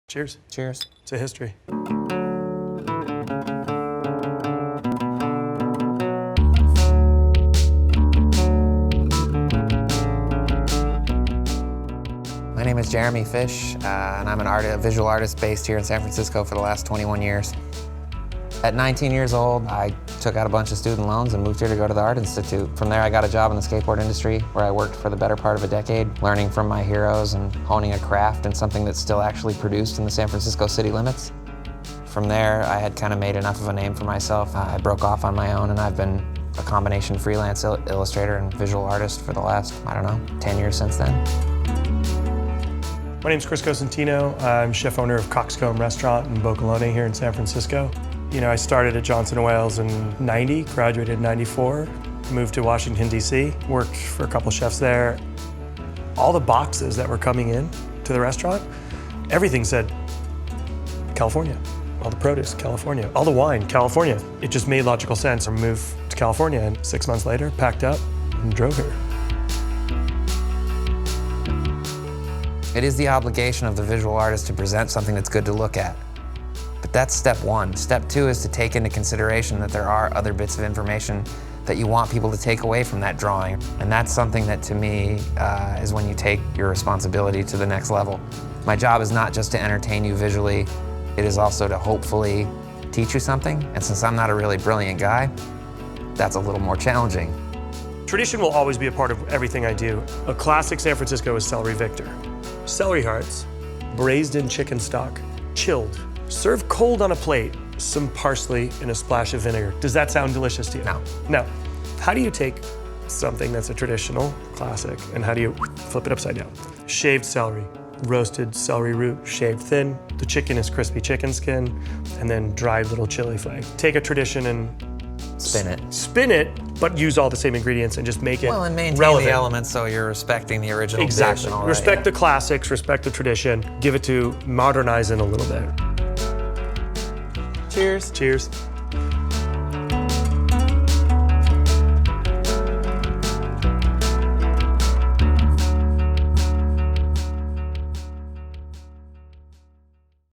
Cheers. Cheers. To history. My name is Jeremy Fish, and I'm a visual artist based here in San Francisco for the last 21 years. At 19 years old, I took out a bunch of student loans and moved here to go to the Art Institute. From there, I got a job in the skateboard industry where I worked for the better part of a decade, learning from my heroes and honing a craft and something that's still actually produced in the San Francisco city limits. From there, I had kind of made enough of a name for myself. I broke off on my own, and I've been a combination freelance illustrator and visual artist for the last, 10 years since then. My name's Chris Cosentino. I'm chef owner of Cockscomb restaurant in Boca Raton here in San Francisco. You know, I started at Johnson & Wales in '90, graduated in '94, moved to Washington, D.C., worked for a couple chefs there. All the boxes that were coming in to the restaurant, everything said California. All the produce, California. All the wine, California. It just made logical sense. I moved to California, and 6 months later, packed up and drove here. It is the obligation of the visual artist to present something that's good to look at. But that's step one. Step two is to take into consideration that there are other bits of information that you want people to take away from that drawing. And that's something that, to me, is when you take your responsibility to the next level. My job is not just to entertain you visually, it is also to hopefully teach you something. And since I'm not a really brilliant guy, that's a little more challenging. Tradition will always be a part of everything I do. A classic San Francisco is celery Victor. Celery hearts, braised in chicken stock, chilled, served cold on a plate, some parsley and a splash of vinegar. Does that sound delicious to you? No. No. How do you take something that's a traditional classic and how do you flip it upside down? Shaved celery, roasted celery root, shaved thin. The chicken is crispy chicken skin, and then dried little chili flake. Take a tradition and spin it, but use all the same ingredients and just make it and maintain relevant. the elements so you're respecting the original dish Exactly. and all Respect that, the classics, respect the tradition, give it to modernize it a little bit. Cheers. Cheers.